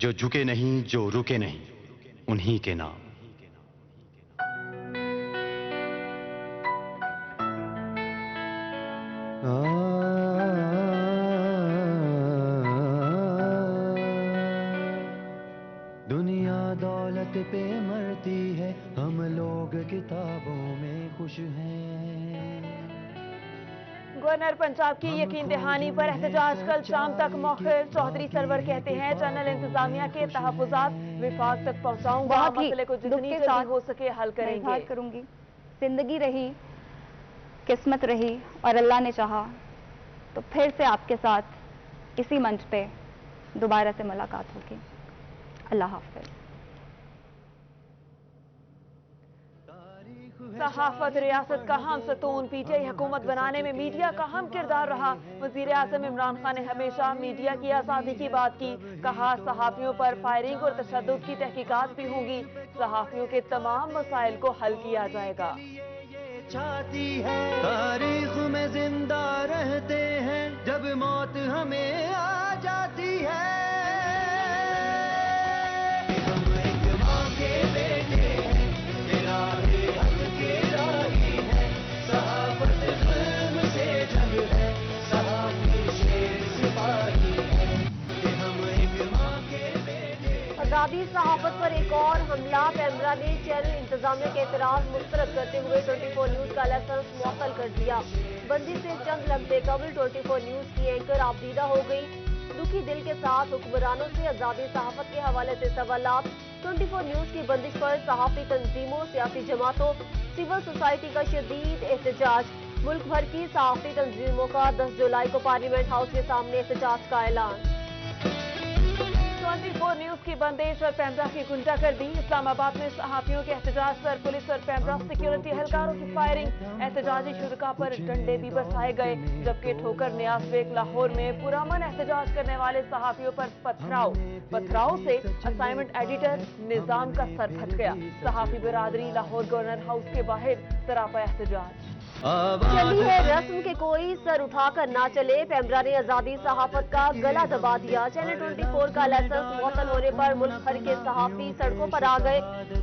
जो झुके नहीं, जो रुके नहीं, उन्हीं के नाम। दुनिया दौलत पे मरती है, हम लोग किताबों में खुश हैं। गवर्नर पंजाब की यकीन दहानी पर एहतजाज कल शाम तक मौखर। चौधरी सरवर कहते हैं जनरल इंतजामिया के तहफुजात विफाक तक पहुंचाऊंगा, मसले को जितनी जल्दी हो सके हल करेंगे। करूंगी। जिंदगी रही, किस्मत रही और अल्लाह ने चाहा तो फिर से आपके साथ इसी मंच पे दोबारा से मुलाकात होगी। अल्लाह हाफ़िज़। सहाफत रियासत का हम सतून, पीटीआई हुकूमत बनाने में मीडिया का हम किरदार रहा। वजीर आज़म इमरान खान ने हमेशा मीडिया की आज़ादी की बात की। कहा सहाफियों पर फायरिंग और तशद्दुद की तहकीकात भी होंगी। सहाफियों के तमाम मसाइल को हल किया जाएगा। चाहती है तारीख में जिंदा रहते हैं, जब मौत हमें आ जाती है। आजादी सहाफत पर एक और हमला। पैमरा ने चैनल इंतजामिया के एतराज मुस्तरद करते हुए 24 न्यूज का लाइसेंस मुअत्तल कर दिया। बंदी से चंद लम्हे कबल 24 न्यूज की एंकर आबदीदा हो गई। दुखी दिल के साथ हुक्मरानों से आजादी सहाफत के हवाले से सवालात। 24 न्यूज की बंदिश पर सहाफी तंजीमों, सियासी जमातों, सिविल सोसाइटी का शदीद एहतजाज। मुल्क भर की सहाफी तंजीमों का 10 जुलाई को पार्लियामेंट हाउस के सामने एहतजाज का ऐलान। 24 न्यूज की बंदिश और पैमरा की गुंडा कर दी। इस्लामाबाद में सहाफियों के एहतजाज पर पुलिस और पैमरा सिक्योरिटी एहलकारों की फायरिंग। एहतजाजी शुरका पर डंडे भी बरसाए गए, जबकि ठोकर नियाज बेग लाहौर में पुरअमन एहतजाज करने वाले सहाफियों पर पथराव से असाइनमेंट एडिटर निजाम का सर फट गया। सहाफी बिरादरी लाहौर गवर्नर हाउस के बाहर सरापा एहतजाज। चली है रस्म के कोई सर उठाकर ना चले। पैमरा ने आजादी सहाफत का गला दबा दिया। चैनल 24 का लाइसेंस मुअत्तल होने पर मुल्क भर के सहाफी सड़कों पर आ गए।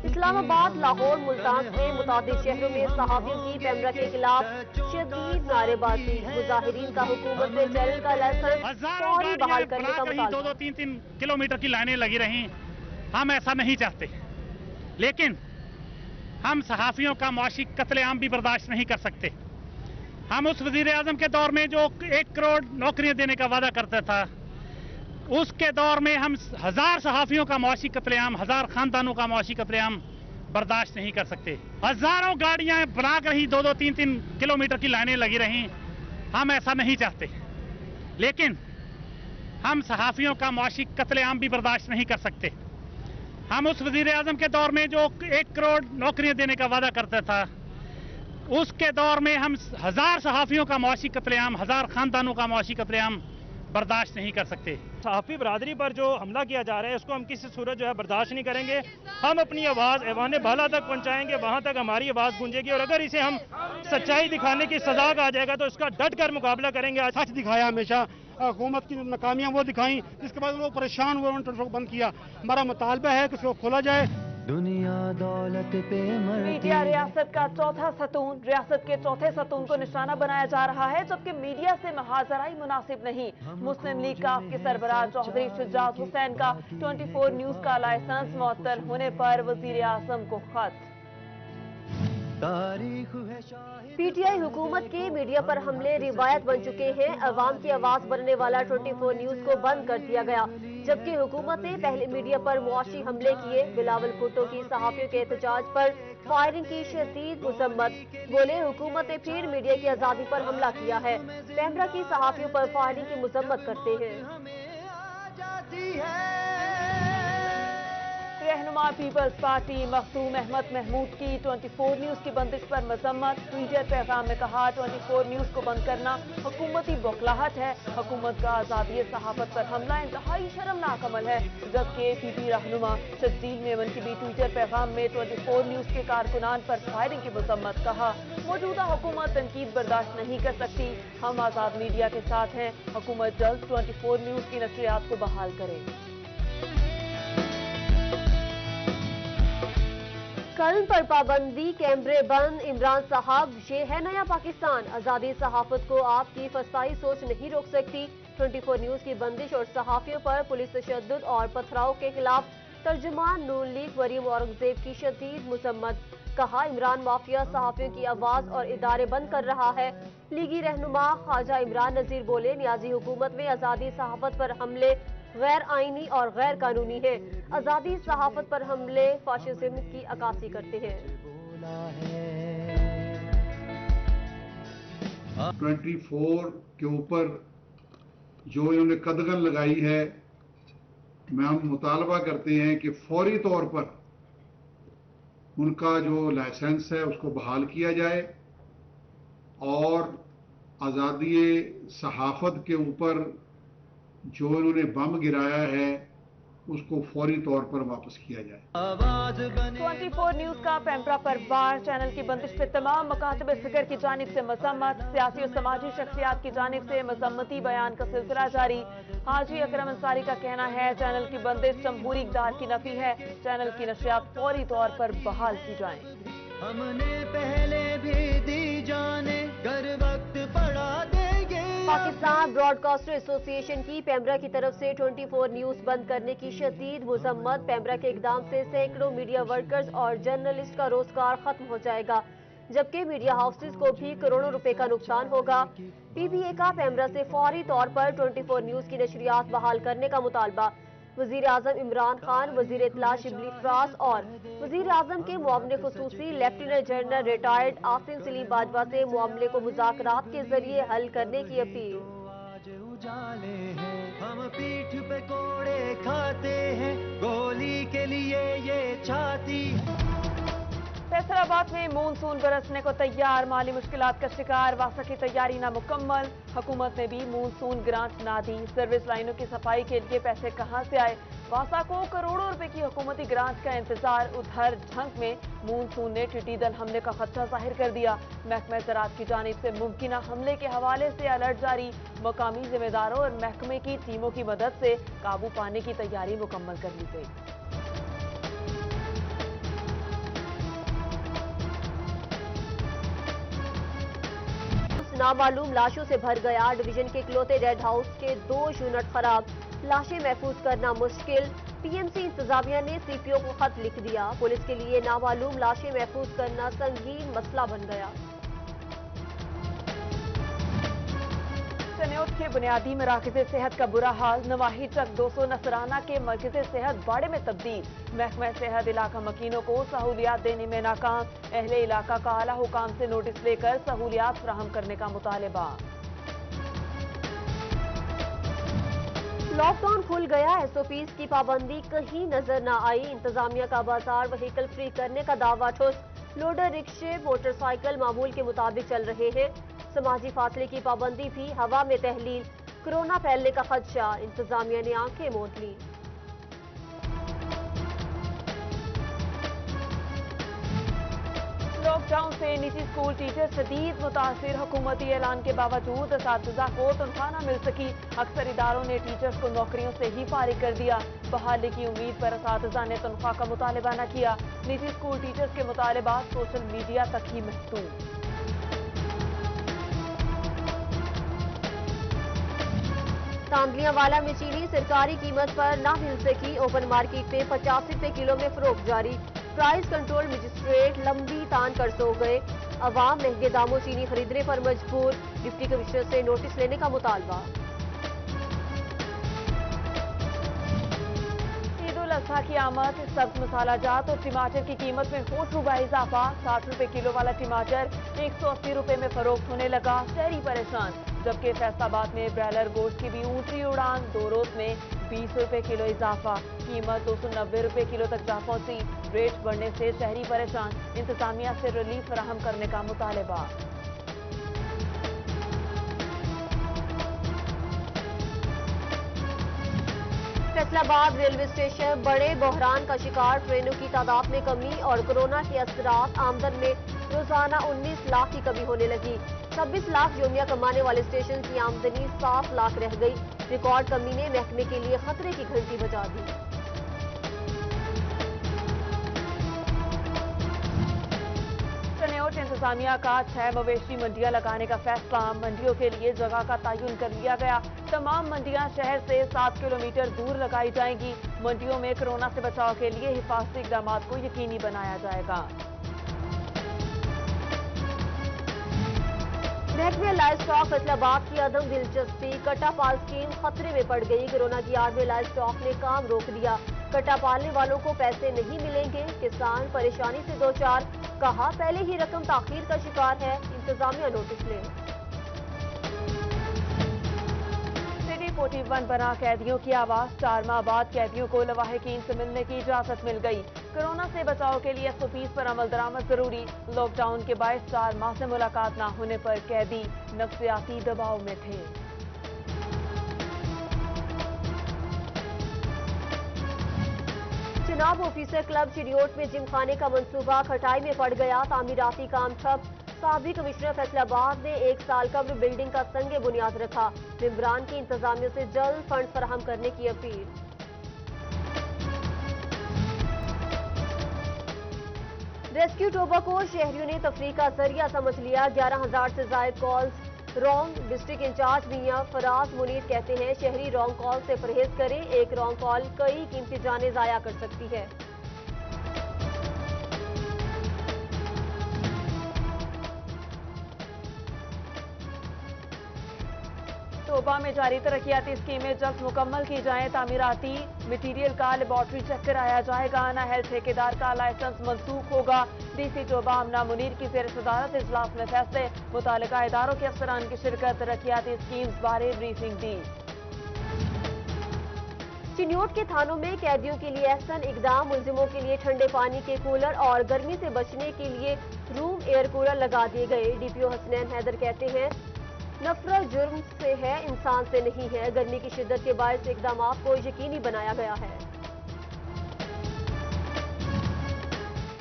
इस्लामाबाद, लाहौर, मुल्तान से मुताबिक शहरों में सहाफियों की पैमरा के खिलाफ शदीद नारेबाजी। मुजाहिरीन का हुकूमत से चैनल का लाइसेंस फौरी बहाल करने का मुतालबा। 2-3 किलोमीटर की लाइनें लगी रही। हम ऐसा नहीं चाहते, लेकिन हम सहाफियों का मुआशी कत्लेआम भी बर्दाश्त नहीं कर सकते। हम उस वजीर आजम के दौर में जो 1 करोड़ नौकरियां देने का वादा करता था, उसके दौर में हम 1000 सहाफियों का मुआशी कत्लेआम, 1000 खानदानों का मुआशी कत्लेआम बर्दाश्त नहीं कर सकते। हजारों गाड़ियां बनाकर ही 2-3 किलोमीटर की लाइनें लगी रही। हम ऐसा नहीं चाहते, लेकिन हम सहाफियों का मुआशी कत्लेआम भी बर्दाश्त नहीं कर सकते। हम उस वजीर आजम के दौर में जो 1 करोड़ नौकरियां देने का वादा करता था, उसके दौर में हम 1000 सहाफियों का मुआशी कत्लेआम, 1000 खानदानों का मुआशी कत्लेआम बर्दाश्त नहीं कर सकते। सहाफी बरादरी पर जो हमला किया जा रहा है, इसको हम किसी सूरत जो है बर्दाश्त नहीं करेंगे। हम अपनी आवाज़ ऐवान बाला तक पहुंचाएंगे, वहां तक हमारी आवाज़ गूंजेगी। और अगर इसे हम सच्चाई दिखाने की सजा आ जाएगा तो इसका डट कर मुकाबला करेंगे। आज सच दिखाया, हमेशा हुकूमत की नाकामियां वो दिखाई, जिसके बाद लोग परेशान हुए, उन्होंने बंद किया। हमारा मुतालबा है कि उसको खोला जाए। दुनिया दौलत पे मरती। मीडिया रियासत का चौथा सतून। रियासत के चौथे सतून को निशाना बनाया जा रहा है, जबकि मीडिया से महाजराई मुनासिब नहीं। मुस्लिम लीग का के सरबराह चौधरी शुजात हुसैन का 24 न्यूज का लाइसेंस मुअत्तल होने पर वजीर आजम को खत। पीटीआई हुकूमत के मीडिया पर हमले रिवायत बन चुके हैं। अवाम की आवाज बनने वाला 24 न्यूज को बंद कर दिया गया, जबकि हुकूमत ने पहले मीडिया पर मुआशी हमले किए। बिलावल भुट्टो की सहाफियों के एहतजाज पर फायरिंग की शदीद मजम्मत। बोले हुकूमत ने फिर मीडिया की आजादी पर हमला किया है। पैमरा की सहाफियों पर फायरिंग की मजम्मत करते हैं। रहनुमा पीपल्स पार्टी मखदूम अहमद महमूद की 24 न्यूज की बंदिश पर मजम्मत। ट्विटर पैगाम में कहा 24 न्यूज को बंद करना हुकूमती बौखलाहट है। हुकूमत का आजादी सहाफत पर हमला इंतहाई शर्मनाक अमल है। जबकि पीपी रहनुमा शब्बीर मेमन की भी ट्विटर पैगाम में 24 न्यूज के कारकुनान पर फायरिंग की मजम्मत। कहा मौजूदा हुकूमत तनकीद बर्दाश्त नहीं कर सकती। हम आजाद मीडिया के साथ हैं। हुकूमत जल्द 24 न्यूज की नशरियात को बहाल करे। कर्म पर पाबंदी, कैमरे बंद, इमरान साहब ये है नया पाकिस्तान। आज़ादी सहाफत को आपकी फसाई सोच नहीं रोक सकती। 24 न्यूज की बंदिश और सहाफियों पर पुलिस तशद्दुद और पथराव के खिलाफ तर्जुमान नून लीग मरीम औरंगजेब की शदीद मजम्मत। कहा, इमरान माफिया सहाफियों की आवाज और इदारे बंद कर रहा है। लीगी रहनुमा ख्वाजा इमरान नजीर बोले, नियाजी हुकूमत में आज़ादी सहाफत पर हमले गैर आईनी और गैर कानूनी है। आज़ादी सहाफत पर हमले फाशिज्म की अक्कासी करते हैं। 24 के ऊपर जो इन्होंने कदगन लगाई है, मैं हम मुतालबा करते हैं कि फौरी तौर पर उनका जो लाइसेंस है उसको बहाल किया जाए और आज़ादी सहाफत के ऊपर जो इन्होंने बम गिराया है उसको फौरी तौर पर वापस किया जाए। 24 न्यूज का पैम्परा पर वार, चैनल की बंदिश पे तमाम मकातब फिक्र की जानिब से मजम्मत, सियासी और समाजी शख्सियात की जानिब से मजम्मती बयान का सिलसिला जारी। हाजी अकरम अंसारी का कहना है, चैनल की बंदिश जमहूरी इक़्तिदार की नफी है, चैनल की नशियात फौरी तौर पर बहाल की जाए। हमने पहले भी दी जाने, कर वक्त पड़ा देंगे। पाकिस्तान ब्रॉडकास्टर एसोसिएशन की पैम्ब्रा की तरफ से 24 न्यूज बंद करने की शदीद मजम्मत। पैम्ब्रा के इकदाम से सैकड़ों मीडिया वर्कर्स और जर्नलिस्ट का रोजगार खत्म हो जाएगा, जबकि मीडिया हाउसेज को भी करोड़ों रुपए का नुकसान होगा। पीबीए का पैम्ब्रा से फौरी तौर पर 24 न्यूज की नशरियात बहाल करने का मुतालबा। वजीर आजम इमरान खान, वजीर इत्तला शिबली फराज और वजीर आजम के मुआवने खुसूसी lieutenant general retired Asim Saleem Bajwa से मामले को मुज़ाकरात के जरिए हल करने की अपील। उजाले हैं, हम पीठ पे कोड़े खाते हैं, गोली के लिए ये छाती। फैसलाबाद में मानसून बरसने को तैयार, माली मुश्किलात का शिकार, वासा की तैयारी नामुकम्मल। हुकूमत ने भी मानसून ग्रांट ना दी, सर्विस लाइनों की सफाई के लिए पैसे कहां से आए। वासा को करोड़ों रुपए की हुकूमती ग्रांट का इंतजार। उधर झंग में मानसून ने टिड्डी दल हमले का खदशा जाहिर कर दिया। महकमा ज़राअत की जानिब से मुमकिना हमले के हवाले से अलर्ट जारी। मकामी जिम्मेदारों और महकमे की टीमों की मदद से काबू पाने की तैयारी मुकम्मल कर ली गई। नामालूम लाशों से भर गया डिवीजन के इकलौते रेड हाउस के 2 यूनिट खराब, लाशें महफूज करना मुश्किल। पीएमसी इंतजामिया ने सीपीओ को खत लिख दिया। पुलिस के लिए नामालूम लाशें महफूज करना संगीन मसला बन गया। सनौत के बुनियादी मराकज़ सेहत का बुरा हाल, नवाही तक 200 नसराना के मरकज़ सेहत बाड़े में तब्दील। महकमा सेहत इलाका मकीनों को सहूलियात देने में नाकाम, अहले इलाका का आला हुकाम से नोटिस लेकर सहूलियात फराहम करने का मुतालबा। लॉकडाउन खुल गया, एसओपीज की पाबंदी कहीं नजर न आई। इंतजामिया का बाजार व्हीकल फ्री करने का दावा ठुस। लोडर रिक्शे मोटरसाइकिल मामूल के मुताबिक चल रहे हैं। समाजी फासले की पाबंदी भी हवा में तहलील। कोरोना फैलने का खदशा, इंतजामिया ने आंखें मूंद ली। लॉकडाउन से निजी स्कूल टीचर शदीद मुतासिर, हुकूमती ऐलान के बावजूद असातिज़ा को तनख्वाह न मिल सकी। अक्सर इदारों ने टीचर्स को नौकरियों से ही फारिग कर दिया। बहाली की उम्मीद पर असातिज़ा ने तनख्वाह का मुतालबा न किया। निजी स्कूल टीचर्स के मुतालबात सोशल मीडिया तक ही महदूद। तांदलियावाला में चीनी सरकारी कीमत पर ना मिल सकी। ओपन मार्केट में 50 रुपए किलो में फरोख्त जारी। प्राइस कंट्रोल मजिस्ट्रेट लंबी तान कर सो गए। अवाम महंगे दामों चीनी खरीदने पर मजबूर। डिप्टी कमिश्नर से नोटिस लेने का मुतालबा। ईद उल अजहा की आमद, सब्ज मसाला जात और टमाटर की कीमत में होशरुबा इजाफा। 60 रुपए किलो वाला टमाटर 180 रुपए में फरोख्त होने लगा, शहरी परेशान। जबकि फैसलाबाद में ब्रायलर गोश्त की भी ऊंची उड़ान, 2 रोज में 20 रुपए किलो इजाफा। कीमत 290 रुपए किलो तक जा पहुंची। रेट बढ़ने से शहरी परेशान, इंतजामिया से रिलीफ फराहम करने का मुतालबा। फैसलाबाद रेलवे स्टेशन बड़े बहरान का शिकार, ट्रेनों की तादाद में कमी और कोरोना के असरात। आमदन में रोजाना 19 लाख की कमी होने लगी। 26 लाख योमिया कमाने वाले स्टेशन की आमदनी 7 लाख रह गई। रिकॉर्ड कमी ने महकमे के लिए खतरे की घंटी बजा दी। तक इंतजामिया का 6 मवेशी मंडियां लगाने का फैसला। मंडियों के लिए जगह का तयन कर लिया गया। तमाम मंडियां शहर से 7 किलोमीटर दूर लगाई जाएंगी। मंडियों में कोरोना से बचाव के लिए हिफाजती इकदाम को यकीनी बनाया जाएगा। महकमे लाइव स्टॉक फैसलाबाद की अदम दिलचस्पी। कट्टा पाल स्कीम खतरे में पड़ गई। कोरोना की आड़ में लाइव स्टॉक ने काम रोक दिया। कट्टा पालने वालों को पैसे नहीं मिलेंगे। किसान परेशानी से दो चार। कहा पहले ही रकम ताखीर का शिकार है, इंतजामिया नोटिस ले। सिटी 41 बना कैदियों की आवाज। 4 माह बाद कैदियों को लवाहिकीन से मिलने की इजाजत मिल गई। कोरोना से बचाव के लिए SOPs पर अमल दरामद जरूरी। लॉकडाउन के बायस 4 माह से मुलाकात न होने पर कैदी नफ्सियाती दबाव में थे। जनाब ऑफिसर क्लब चिड़ियोट में जिमखाने का मंसूबा खटाई में पड़ गया। तामीराती काम ठप। साबिक कमिश्नर फैसलाबाद ने 1 साल कब्ल बिल्डिंग का संगे बुनियाद रखा। मेंबरान की इंतजामिया से जल्द फंड फराहम करने की अपील। रेस्क्यू टोबा को शहरियों ने तफरीह का जरिया समझ लिया। 11,000 से जायद कॉल्स रॉन्ग। डिस्ट्रिक्ट इंचार्ज मियां फराज मुनीर कहते हैं शहरी रॉन्ग कॉल से परहेज करें। एक रॉन्ग कॉल कई कीमती जानें जाया कर सकती है। तोबा में जारी तरक्याती स्कीमें जल्द मुकम्मल की जाएं। तामीराती मटीरियल का लेबॉर्ट्री चेक कराया जाएगा। नाहल ठेकेदार का लाइसेंस मनसूख होगा। DC टोबा आमना मुनीर की ज़ेर सदारत इजलास में फैसले। मुतालिका इदारों के अफसरान की शिरकत। तरक्याती स्कीम्स बारे ब्रीफिंग दी। चिन्योट के थानों में कैदियों के लिए एहसन इकदाम। मुलजिमों के लिए ठंडे पानी के कूलर और गर्मी से बचने के लिए रूम एयर कूलर लगा दिए गए। DPO हसनैन हैदर कहते हैं नफरत जुर्म से है, इंसान से नहीं है। गर्मी की शिद्दत के बायस इकदाम को यकीनी बनाया गया है।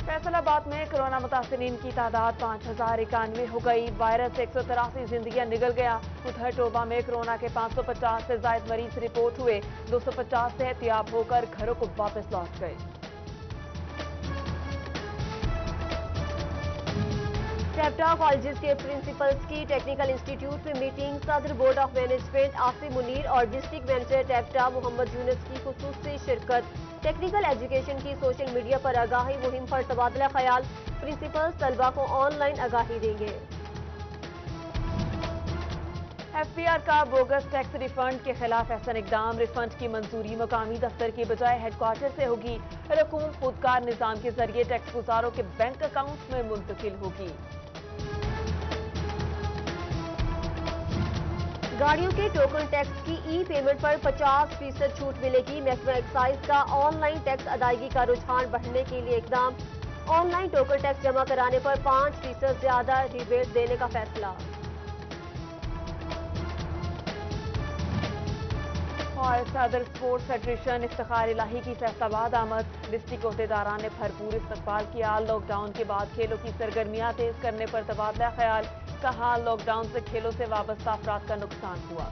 फैसलाबाद में कोरोना मुतासिरीन की तादाद 5,091 हो गई। वायरस से 183 जिंदगियां निगल गया। उधर टोबा में कोरोना के 550 से जायद मरीज रिपोर्ट हुए। 250 से एहतियात होकर घरों को वापस लौट गए। टेप्टा कॉलेजेस के प्रिंसिपल्स की टेक्निकल इंस्टीट्यूट में मीटिंग। सदर board of management Asif Munir और डिस्ट्रिक्ट मैनेजर टेप्टा मोहम्मद यूनुस की खुसूसी शिरकत। टेक्निकल एजुकेशन की सोशल मीडिया पर आगाही मुहिम पर तबादला ख्याल। प्रिंसिपल्स तलबा को ऑनलाइन आगाही देंगे। FPR का बोगस टैक्स रिफंड के खिलाफ एहसन इकदाम। रिफंड की मंजूरी मुकामी दफ्तर की बजाय हेडक्वार्टर से होगी। रकूम खुदकार निजाम के जरिए टैक्स गुजारों के बैंक अकाउंट में मुंतकिल होगी। गाड़ियों के टोकन टैक्स की ई-पेमेंट पर 50% छूट मिलेगी। महकमा एक्साइज का ऑनलाइन टैक्स अदायगी का रुझान बढ़ने के लिए इकदाम। ऑनलाइन टोकन टैक्स जमा कराने पर 5% ज्यादा रिबेट देने का फैसला। और सदर स्पोर्ट्स फेडरेशन इफ्तिखार इलाही की फैसलाबाद आमद। डिस्ट्रिक्ट अहदेदारान ने भरपूर इस्तकबाल किया। लॉकडाउन के बाद खेलों की सरगर्मियां तेज करने पर तबादला ख्याल। कहा लॉकडाउन से खेलों से वाबस्ता अफराद का नुकसान हुआ।